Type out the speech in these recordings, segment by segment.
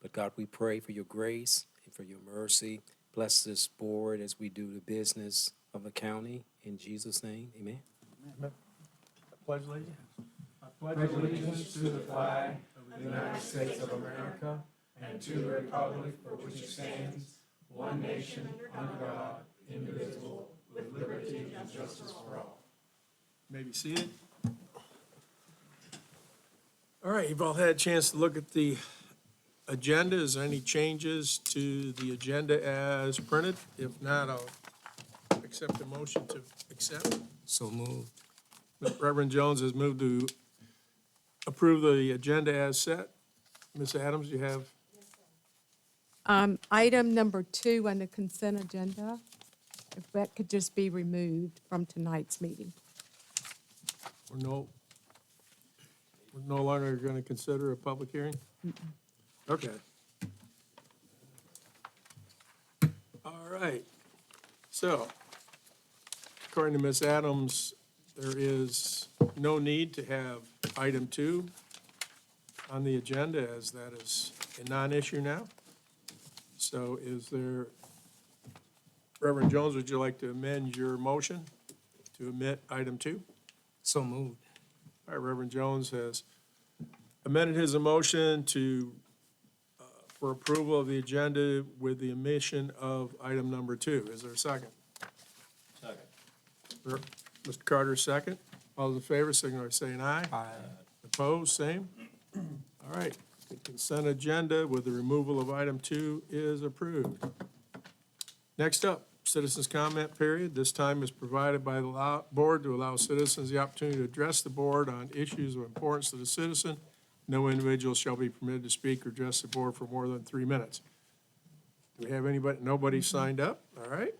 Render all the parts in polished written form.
But God, we pray for your grace and for your mercy. Bless this board as we do the business of the county. In Jesus' name, amen. Amen. Pledge allegiance. I pledge allegiance to the flag of the United States of America and to the republic for which it stands, one nation, under God, indivisible, with liberty and justice for all. You may be seated. All right, you've all had a chance to look at the agenda. Is there any changes to the agenda as printed? If not, I'll accept the motion to accept. So moved. Reverend Jones has moved to approve the agenda as set. Ms. Adams, you have? Item number 2 on the consent agenda, if that could just be removed from tonight's meeting. We're no longer going to consider a public hearing? Okay. All right. So, according to Ms. Adams, there is no need to have item 2 on the agenda, as that is a non-issue now. So is there, Reverend Jones, would you like to amend your motion to omit item 2? So moved. All right, Reverend Jones has amended his motion to, for approval of the agenda with the omission of item number 2. Is there a second? Second. Mr. Carter, second. All those in favor, signify by saying aye. Aye. Opposed, same. All right, the consent agenda with the removal of item 2 is approved. Next up, citizens' comment period. This time is provided by the board to allow citizens the opportunity to address the board on issues of importance to the citizen. No individual shall be permitted to speak or address the board for more than 3 minutes. Do we have anybody? Nobody signed up? All right.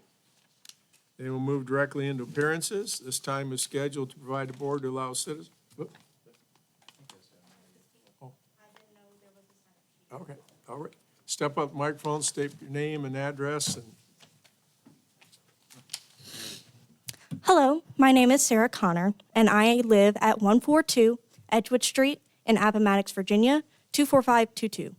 Then we'll move directly into appearances. This time is scheduled to provide the board to allow citizens. Oh. Okay, all right. Step up microphone, state your name and address. Hello, my name is Sarah Connor, and I live at 142 Edgewood Street in Appomattox, Virginia, 24522.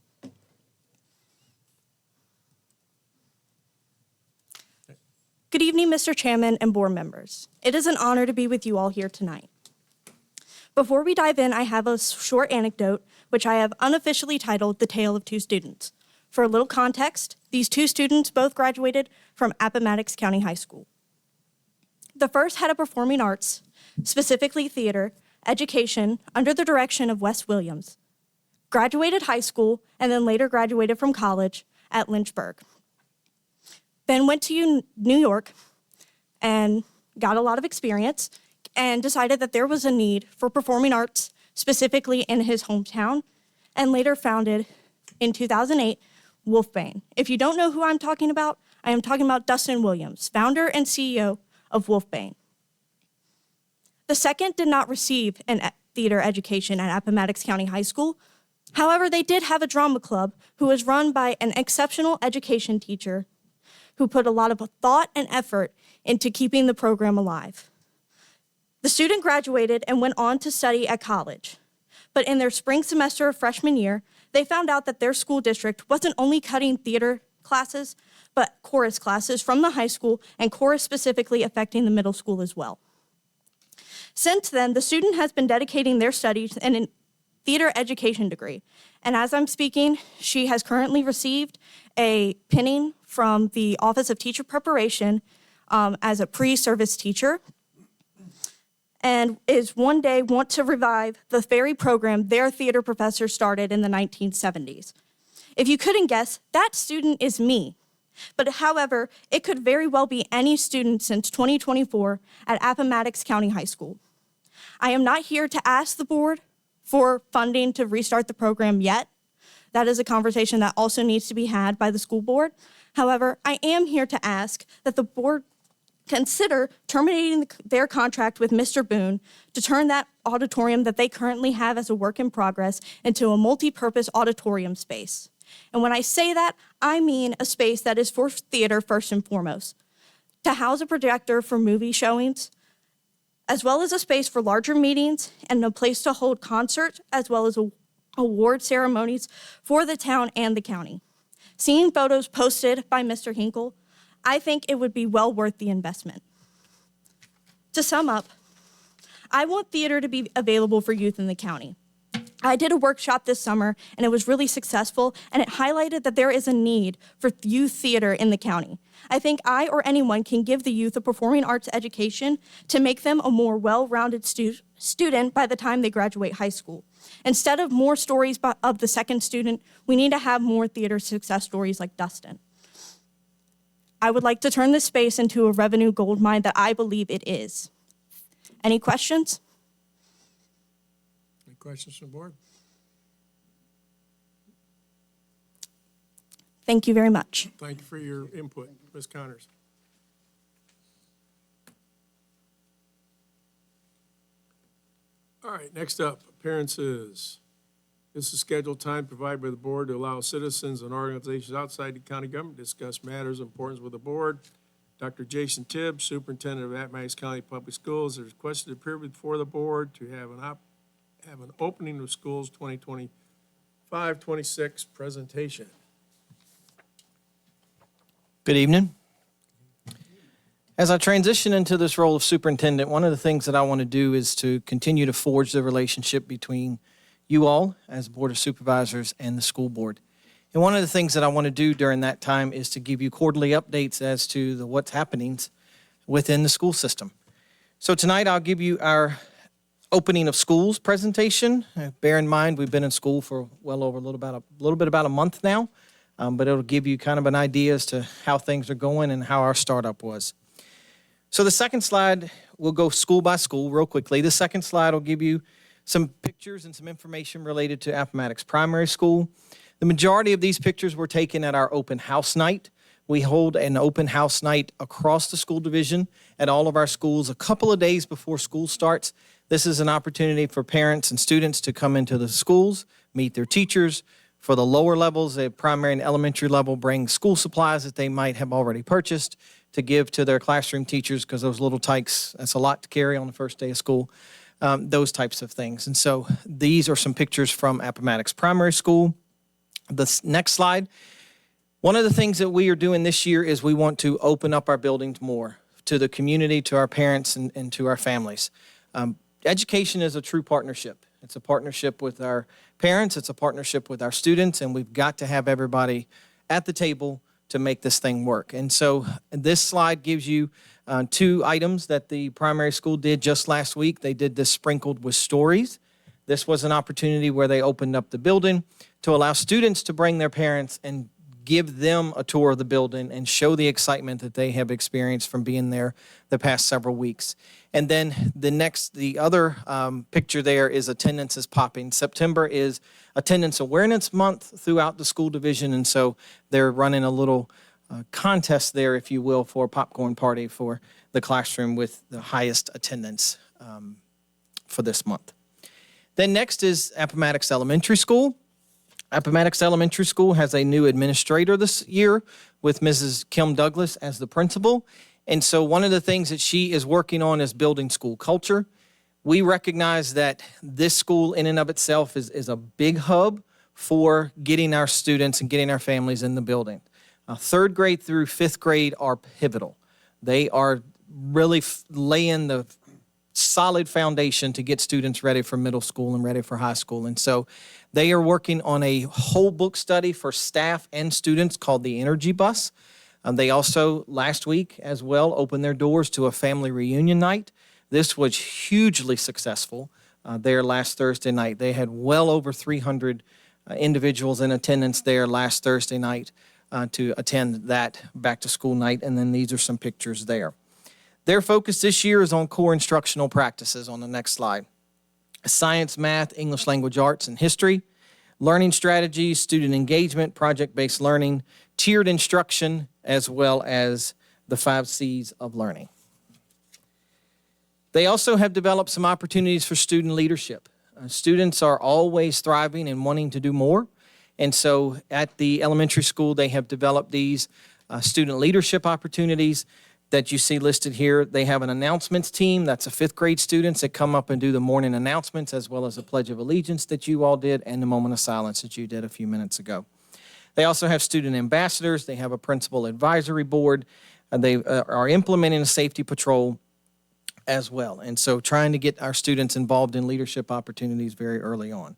Good evening, Mr. Chairman and board members. It is an honor to be with you all here tonight. Before we dive in, I have a short anecdote, which I have unofficially titled The Tale of Two Students. For a little context, these 2 students both graduated from Appomattox County High School. The first had a performing arts, specifically theater, education under the direction of Wes Williams, graduated high school, and then later graduated from college at Lynchburg. Then went to New York and got a lot of experience and decided that there was a need for performing arts, specifically in his hometown, and later founded, in 2008, Wolfbane. If you don't know who I'm talking about, I am talking about Dustin Williams, founder and CEO of Wolfbane. The second did not receive a theater education at Appomattox County High School. However, they did have a drama club who was run by an exceptional education teacher who put a lot of thought and effort into keeping the program alive. The student graduated and went on to study at college. But in their spring semester of freshman year, they found out that their school district wasn't only cutting theater classes, but chorus classes from the high school, and chorus specifically affecting the middle school as well. Since then, the student has been dedicating their studies in a theater education degree. And as I'm speaking, she has currently received a pinning from the Office of Teacher Preparation as a pre-service teacher, and is one day want to revive the very program their theater professor started in the 1970s. If you couldn't guess, that student is me. But however, it could very well be any student since 2024 at Appomattox County High School. I am not here to ask the board for funding to restart the program yet. That is a conversation that also needs to be had by the school board. However, I am here to ask that the board consider terminating their contract with Mr. Boone to turn that auditorium that they currently have as a work in progress into a multi-purpose auditorium space. And when I say that, I mean a space that is for theater first and foremost, to house a projector for movie showings, as well as a space for larger meetings and a place to hold concerts, as well as a award ceremonies for the town and the county. Seeing photos posted by Mr. Hinkle, I think it would be well worth the investment. To sum up, I want theater to be available for youth in the county. I did a workshop this summer, and it was really successful, and it highlighted that there is a need for youth theater in the county. I think I or anyone can give the youth a performing arts education to make them a more well-rounded student by the time they graduate high school. Instead of more stories of the second student, we need to have more theater success stories like Dustin. I would like to turn this space into a revenue goldmine that I believe it is. Any questions? Any questions from the board? Thank you very much. Thank you for your input, Ms. Connors. All right, next up, appearances. This is scheduled time provided by the board to allow citizens and organizations outside the county government to discuss matters of importance with the board. Dr. Jason Tibbs, Superintendent of Appomattox County Public Schools, has requested to appear before the board to have an opening of schools 2025-26 presentation. Good evening. As I transition into this role of superintendent, one of the things that I want to do is to continue to forge the relationship between you all as Board of Supervisors and the school board. And one of the things that I want to do during that time is to give you quarterly updates as to what's happening within the school system. So tonight I'll give you our opening of schools presentation. Bear in mind we've been in school for well over a little bit about a month now, but it'll give you kind of an idea as to how things are going and how our startup was. So the second slide, we'll go school by school real quickly. The second slide will give you some pictures and some information related to Appomattox Primary School. The majority of these pictures were taken at our open house night. We hold an open house night across the school division at all of our schools a couple of days before school starts. This is an opportunity for parents and students to come into the schools, meet their teachers. For the lower levels, the primary and elementary level, bring school supplies that they might have already purchased to give to their classroom teachers, because those little tykes, that's a lot to carry on the first day of school, those types of things. And so these are some pictures from Appomattox Primary School. The next slide. One of the things that we are doing this year is we want to open up our buildings more to the community, to our parents, and to our families. Education is a true partnership. It's a partnership with our parents, it's a partnership with our students, and we've got to have everybody at the table to make this thing work. And so this slide gives you two items that the primary school did just last week. They did this sprinkled with stories. This was an opportunity where they opened up the building to allow students to bring their parents and give them a tour of the building and show the excitement that they have experienced from being there the past several weeks. And then the other picture there is attendance is popping. September is Attendance Awareness Month throughout the school division, and so they're running a little contest there, if you will, for a popcorn party for the classroom with the highest attendance for this month. Then next is Appomattox Elementary School. Appomattox Elementary School has a new administrator this year with Mrs. Kim Douglas as the principal. And so one of the things that she is working on is building school culture. We recognize that this school in and of itself is a big hub for getting our students and getting our families in the building. Third grade through fifth grade are pivotal. They are really laying the solid foundation to get students ready for middle school and ready for high school. And so they are working on a whole book study for staff and students called the Energy Bus. They also, last week as well, opened their doors to a family reunion night. This was hugely successful there last Thursday night. They had well over 300 individuals in attendance there last Thursday night to attend that back-to-school night, and then these are some pictures there. Their focus this year is on core instructional practices on the next slide. Science, math, English language arts, and history, learning strategies, student engagement, project-based learning, tiered instruction, as well as the 5 C's of learning. They also have developed some opportunities for student leadership. Students are always thriving and wanting to do more. And so at the elementary school, they have developed these student leadership opportunities that you see listed here. They have an announcements team. That's a 5th grade students that come up and do the morning announcements, as well as the Pledge of Allegiance that you all did and the moment of silence that you did a few minutes ago. They also have student ambassadors. They have a principal advisory board. They are implementing a safety patrol as well. And so trying to get our students involved in leadership opportunities very early on.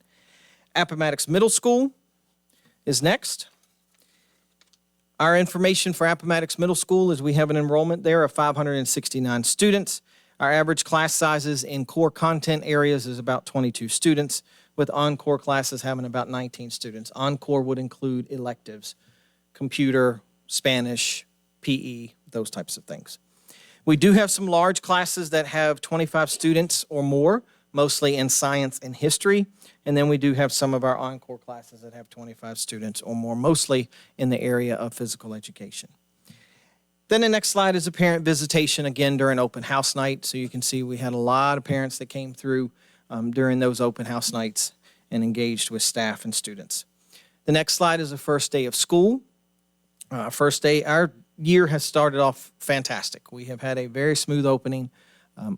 Appomattox Middle School is next. Our information for Appomattox Middle School is we have an enrollment there of 569 students. Our average class sizes in core content areas is about 22 students, with encore classes having about 19 students. Encore would include electives, computer, Spanish, PE, those types of things. We do have some large classes that have 25 students or more, mostly in science and history. And then we do have some of our encore classes that have 25 students or more, mostly in the area of physical education. Then the next slide is a parent visitation, again, during open house night. So you can see we had a lot of parents that came through during those open house nights and engaged with staff and students. The next slide is the first day of school. First day, our year has started off fantastic. We have had a very smooth opening.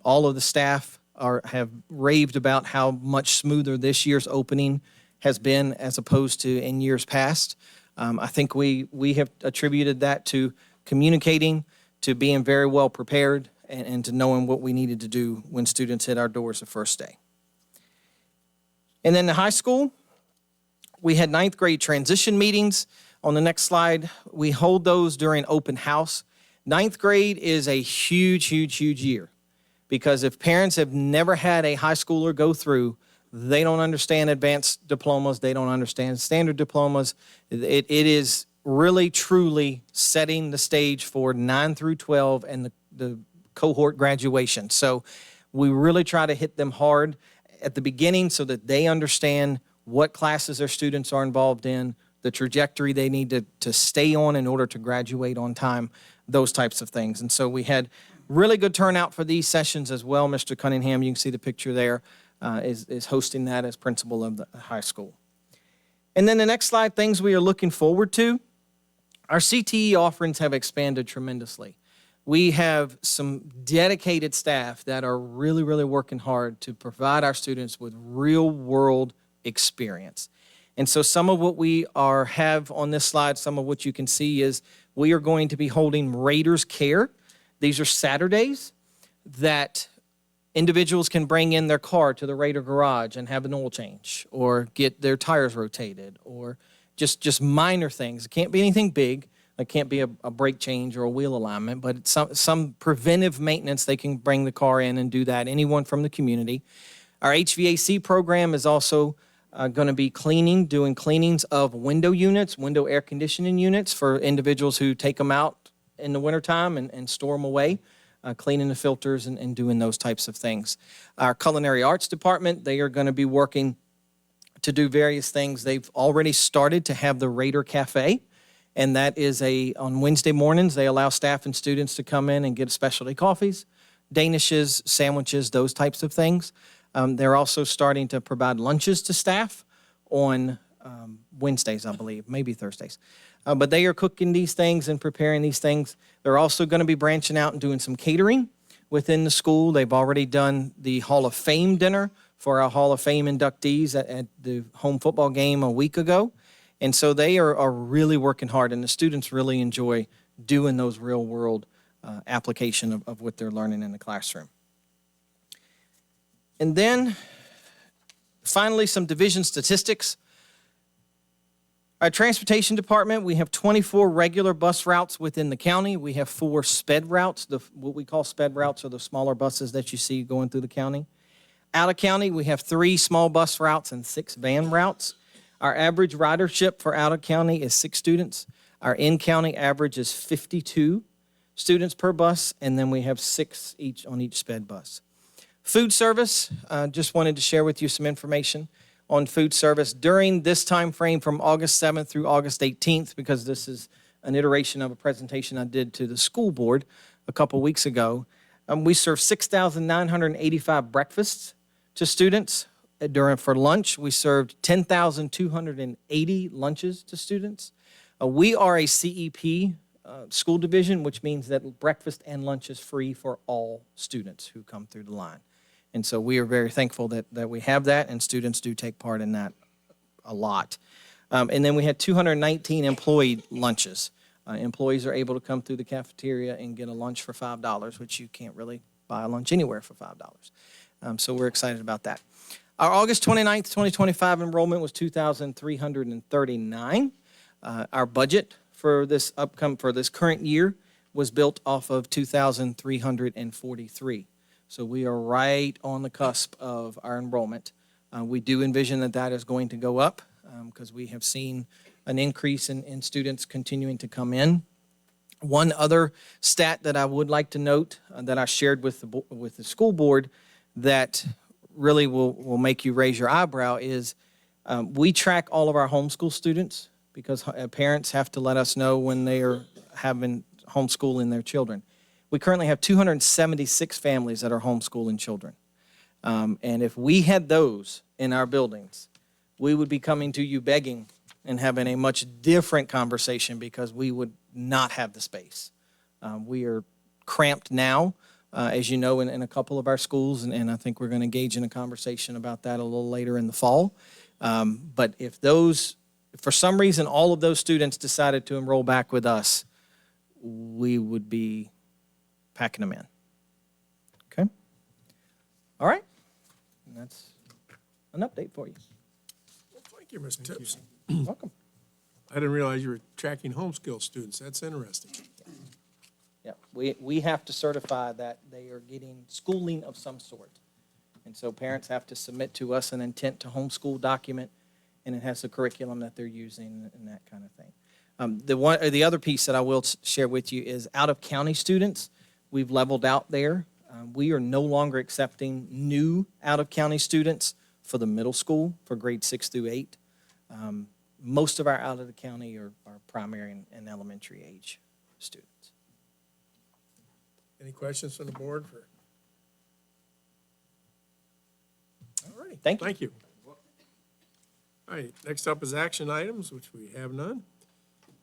All of the staff have raved about how much smoother this year's opening has been as opposed to in years past. I think we have attributed that to communicating, to being very well prepared, and to knowing what we needed to do when students hit our doors the first day. And then the high school, we had 9th grade transition meetings. On the next slide, we hold those during open house. 9th grade is a huge, huge, huge year, because if parents have never had a high schooler go through, they don't understand advanced diplomas, they don't understand standard diplomas. It is really, truly setting the stage for 9 through 12 and the cohort graduation. So we really try to hit them hard at the beginning so that they understand what classes their students are involved in, the trajectory they need to stay on in order to graduate on time, those types of things. And so we had really good turnout for these sessions as well. Mr. Cunningham, you can see the picture there, is hosting that as principal of the high school. And then the next slide, things we are looking forward to. Our CTE offerings have expanded tremendously. We have some dedicated staff that are really, really working hard to provide our students with real-world experience. And so some of what we have on this slide, some of what you can see is we are going to be holding Raiders Care. These are Saturdays that individuals can bring in their car to the Raider garage and have an oil change or get their tires rotated or just minor things. It can't be anything big. It can't be a brake change or a wheel alignment, but it's some preventive maintenance. They can bring the car in and do that, anyone from the community. Our HVAC program is also going to be doing cleanings of window units, window air conditioning units for individuals who take them out in the wintertime and store them away, cleaning the filters and doing those types of things. Our culinary arts department, they are going to be working to do various things. They've already started to have the Raider Cafe, and that is on Wednesday mornings, they allow staff and students to come in and get specialty coffees, danishes, sandwiches, those types of things. They're also starting to provide lunches to staff on Wednesdays, I believe, maybe Thursdays. But they are cooking these things and preparing these things. They're also going to be branching out and doing some catering within the school. They've already done the Hall of Fame dinner for our Hall of Fame inductees at the home football game a week ago. And so they are really working hard, and the students really enjoy doing those real-world application of what they're learning in the classroom. And then, finally, some division statistics. Our transportation department, we have 24 regular bus routes within the county. We have 4 sped routes. What we call sped routes are the smaller buses that you see going through the county. Out of county, we have 3 small bus routes and 6 van routes. Our average ridership for out of county is 6 students. Our in-county average is 52 students per bus, and then we have 6 each on each sped bus. Food service, just wanted to share with you some information on food service. During this time frame from August 7th through August 18th, because this is an iteration of a presentation I did to the school board a couple weeks ago, we served 6,985 breakfasts to students. For lunch, we served 10,280 lunches to students. We are a CEP school division, which means that breakfast and lunch is free for all students who come through the line. And so we are very thankful that we have that, and students do take part in that a lot. And then we had 219 employee lunches. Employees are able to come through the cafeteria and get a lunch for $5, which you can't really buy a lunch anywhere for $5. So we're excited about that. Our August 29th, 2025 enrollment was 2,339. Our budget for this current year was built off of 2,343. So we are right on the cusp of our enrollment. We do envision that is going to go up because we have seen an increase in students continuing to come in. One other stat that I would like to note that I shared with the school board that really will make you raise your eyebrow is we track all of our homeschool students because parents have to let us know when they are having homeschooling their children. We currently have 276 families that are homeschooling children. And if we had those in our buildings, we would be coming to you begging and having a much different conversation because we would not have the space. We are cramped now, as you know, in a couple of our schools, and I think we're going to engage in a conversation about that a little later in the fall. But if for some reason, all of those students decided to enroll back with us, we would be packing them in. Okay? All right. And that's an update for you. Well, thank you, Mr. Tips. Welcome. I didn't realize you were tracking homeschool students. That's interesting. Yeah, we have to certify that they are getting schooling of some sort. And so parents have to submit to us an intent to homeschool document, and it has the curriculum that they're using and that kind of thing. The other piece that I will share with you is out-of-county students. We've leveled out there. We are no longer accepting new out-of-county students for the middle school for grades 6 through 8. Most of our out-of-the-county are primary and elementary age students. Any questions from the board for? All right. Thank you. Thank you. All right, next up is action items, which we have none.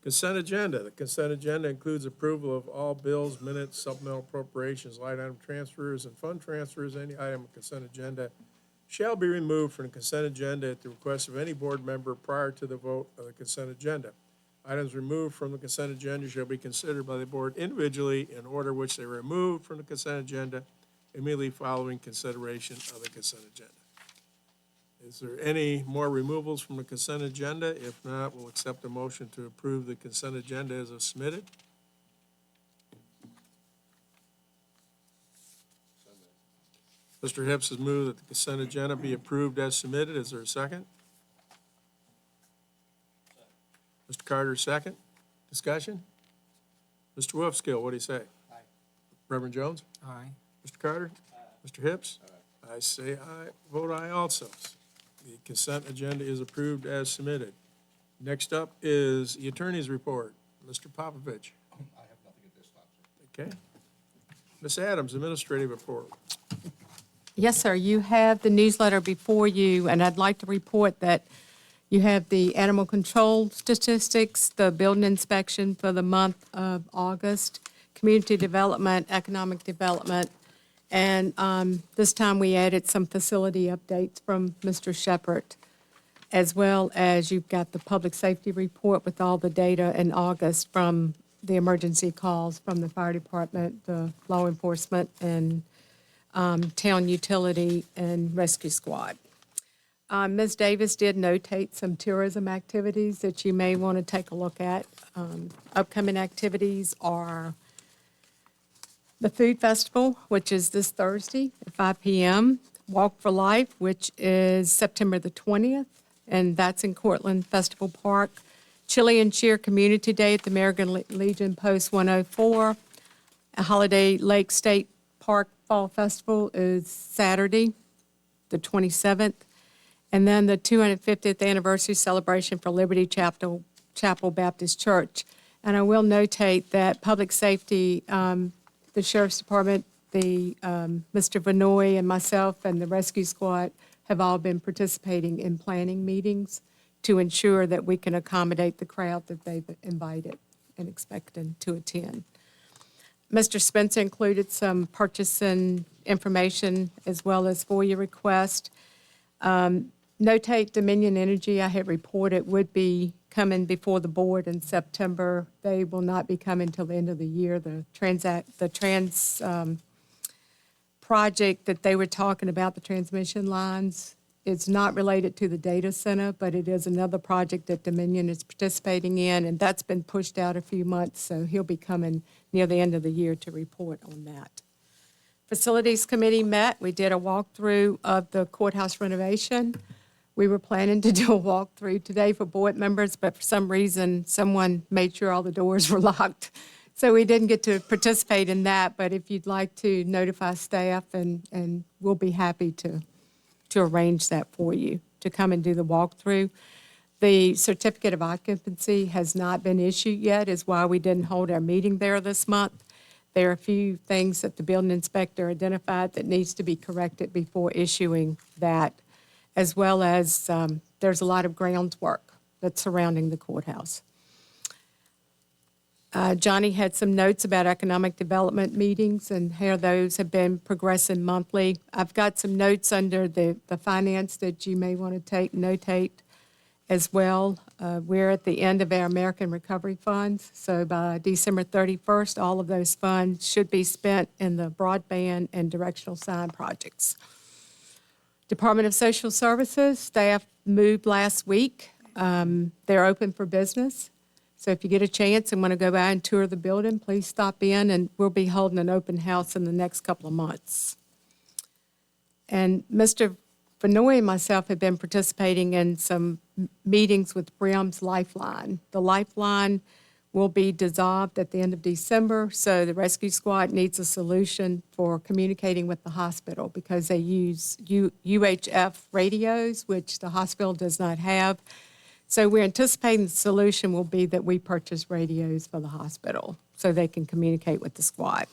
Consent agenda. The consent agenda includes approval of all bills, minutes, supplemental appropriations, line item transfers, and fund transfers. Any item on consent agenda shall be removed from the consent agenda at the request of any board member prior to the vote of the consent agenda. Items removed from the consent agenda shall be considered by the board individually in order which they were removed from the consent agenda immediately following consideration of the consent agenda. Is there any more removals from the consent agenda? If not, we'll accept a motion to approve the consent agenda as submitted. Mr. Hips has moved that the consent agenda be approved as submitted. Is there a second? Mr. Carter, second. Discussion? Mr. Wolfskill, what do you say? Aye. Reverend Jones? Aye. Mr. Carter? Mr. Hips? Aye. I say aye, vote aye also. The consent agenda is approved as submitted. Next up is the attorney's report. Mr. Popovich. I have nothing at this time, sir. Okay. Ms. Adams, administrative report. Yes, sir. You have the newsletter before you, and I'd like to report that you have the animal control statistics, the building inspection for the month of August, community development, economic development, and this time we added some facility updates from Mr. Shepherd, as well as you've got the public safety report with all the data in August from the emergency calls from the fire department, the law enforcement, and town utility and rescue squad. Ms. Davis did notate some tourism activities that you may want to take a look at. Upcoming activities are the Food Festival, which is this Thursday at 5 p.m., Walk for Life, which is September the 20th, and that's in Cortland Festival Park. Chili and Cheer Community Day at the American Legion Post 104. A Holiday Lake State Park Fall Festival is Saturday, the 27th. And then the 250th anniversary celebration for Liberty Chapel Baptist Church. And I will notate that public safety, the Sheriff's Department, Mr. Vanoy and myself and the rescue squad have all been participating in planning meetings to ensure that we can accommodate the crowd that they've invited and expecting to attend. Mr. Spencer included some purchasing information as well as FOIA request. Notate Dominion Energy, I had reported, would be coming before the board in September. They will not be coming till the end of the year. The project that they were talking about, the transmission lines, it's not related to the data center, but it is another project that Dominion is participating in, and that's been pushed out a few months, so he'll be coming near the end of the year to report on that. Facilities Committee met. We did a walkthrough of the courthouse renovation. We were planning to do a walkthrough today for board members, but for some reason, someone made sure all the doors were locked. So we didn't get to participate in that, but if you'd like to notify staff, and we'll be happy to arrange that for you, to come and do the walkthrough. The certificate of occupancy has not been issued yet, is why we didn't hold our meeting there this month. There are a few things that the building inspector identified that needs to be corrected before issuing that, as well as there's a lot of grounds work that's surrounding the courthouse. Johnny had some notes about economic development meetings and how those have been progressing monthly. I've got some notes under the finance that you may want to notate as well. We're at the end of our American Recovery Funds, so by December 31st, all of those funds should be spent in the broadband and directional sign projects. Department of Social Services, staff moved last week. They're open for business. So if you get a chance and want to go by and tour the building, please stop in, and we'll be holding an open house in the next couple of months. And Mr. Vanoy and myself have been participating in some meetings with Brim's Lifeline. The Lifeline will be dissolved at the end of December, so the rescue squad needs a solution for communicating with the hospital because they use UHF radios, which the hospital does not have. So we're anticipating the solution will be that we purchase radios for the hospital so they can communicate with the squad.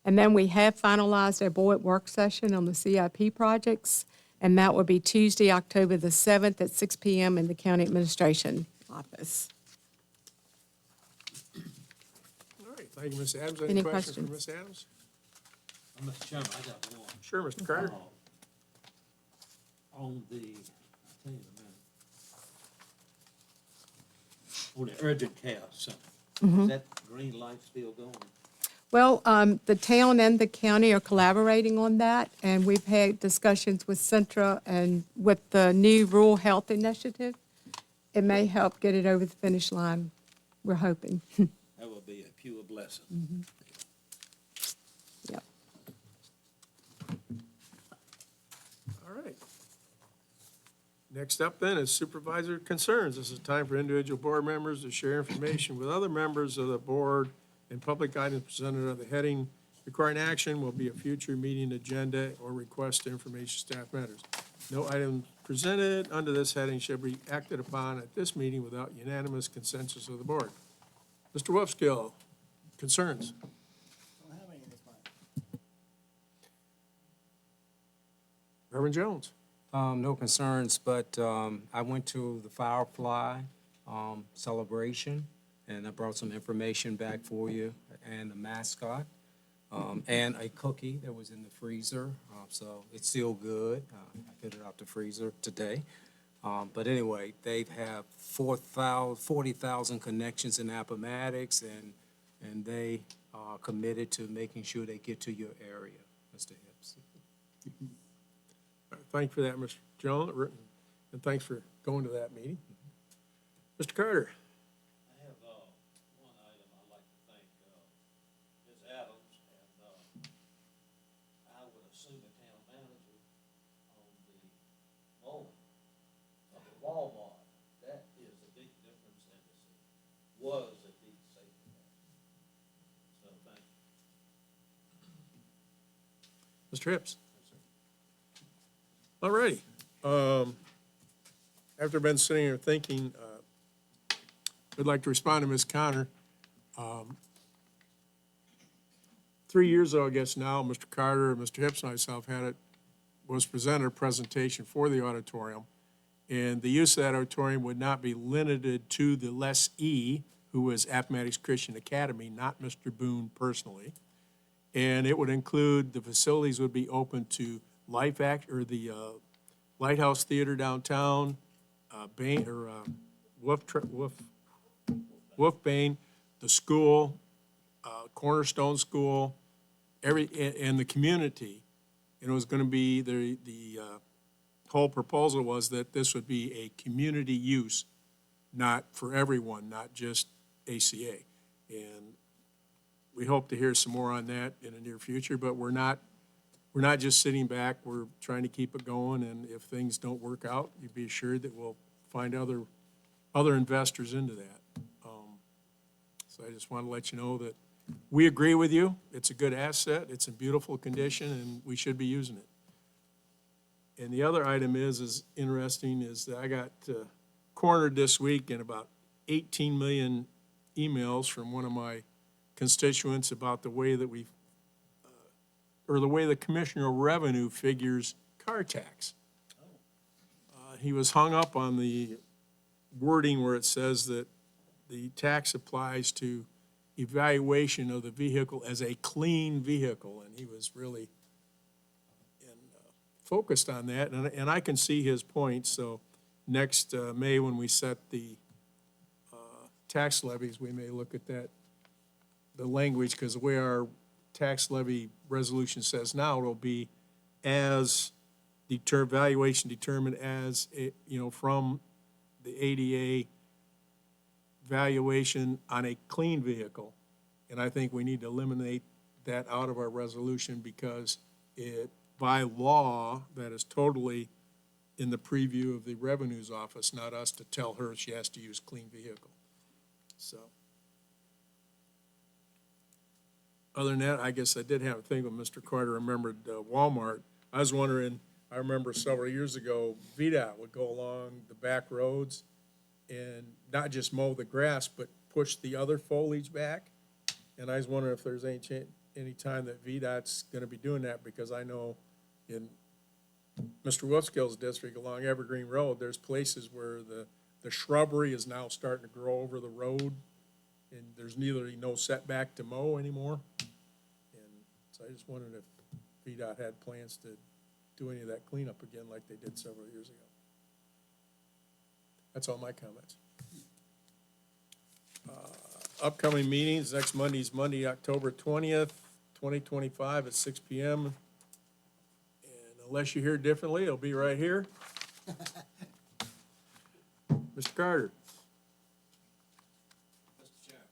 And then we have finalized our board work session on the CIP projects, and that will be Tuesday, October the 7th at 6 p.m. in the County Administration Office. All right, thank you, Ms. Adams. Any Any questions for questions? Ms. Adams? Mr. Chairman, I got one. Sure, Mr. Carter. On the, I'll tell you in a minute. On the urgent care center, is that green light still going? Well, the town and the county are collaborating on that, and we've had discussions with Centra and with the new rural health initiative. It may help get it over the finish line, we're hoping. That would be a pure blessing. Yep. All right. Next up then is supervisor concerns. This is time for individual board members to share information with other members of the board, and public items presented under the heading requiring action will be a future meeting agenda or request information staff matters. No items presented under this heading shall be acted upon at this meeting without unanimous consensus of the board. Mr. Wolfskill, concerns? Reverend Jones? No concerns, but I went to the Firefly celebration, and I brought some information back for you, and a mascot, and a cookie that was in the freezer. So it's still good. I put it out the freezer today. But anyway, they have 40,000 connections in Appomattox, and they are committed to making sure they get to your area, Mr. Hibbs. Thank you for that, Mr. Jones, and thanks for going to that meeting. Mr. Carter? I have one item I'd like to thank Ms. Adams, and I would assume the town manager on the mowing of the Walmart. That is a big difference, and was a big safety net. So thank you. Mr. Hips? All righty. After I've been sitting here thinking, I'd like to respond to Ms. Connor. 3 years ago, I guess now, Mr. Carter, Mr. Hips, and myself was presented a presentation for the auditorium, and the use of that auditorium would not be limited to the lessee who is Appomattox Christian Academy, not Mr. Boone personally. And it would include, the facilities would be open to Life Act, or the Lighthouse Theater downtown, Wolfbane, the school, Cornerstone School, and the community. And it was gonna be, the whole proposal was that this would be a community use, not for everyone, not just ACA. And we hope to hear some more on that in the near future, but we're not just sitting back, we're trying to keep it going, and if things don't work out, you'd be assured that we'll find other investors into that. So I just want to let you know that we agree with you. It's a good asset, it's in beautiful condition, and we should be using it. And the other item is interesting, is that I got cornered this week in about 18 million emails from one of my constituents about the way that the way the Commissioner of Revenue figures car tax. He was hung up on the wording where it says that the tax applies to evaluation of the vehicle as a clean vehicle, and he was really focused on that, and I can see his point. So next May, when we set the tax levies, we may look at that, the language, because the way our tax levy resolution says now, it'll be as valuation determined as, from the ADA valuation on a clean vehicle. And I think we need to eliminate that out of our resolution, because it, by law, that is totally in the preview of the Revenue's office, not us to tell her she has to use clean vehicle. So, other than that, I guess I did have a thing with Mr. Carter remembered Walmart. I was wondering, I remember several years ago, VDOT would go along the back roads and not just mow the grass, but push the other foliage back. And I was wondering if there's any time that VDOT's gonna be doing that, because I know in Mr. Wolfskill's district along Evergreen Road, there's places where the shrubbery is now starting to grow over the road, and there's nearly no setback to mow anymore. And so I just wondered if VDOT had plans to do any of that cleanup again like they did several years ago. That's all my comments. Upcoming meetings, next Monday's Monday, October 20th, 2025 at 6 p.m. And unless you hear differently, it'll be right here. Mr. Carter. Mr. Chairman,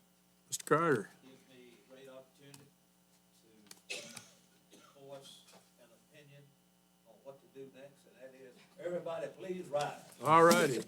Mr. Carter. gives me a great opportunity to voice an opinion on what to do next, and that is, everybody please rise. All righty.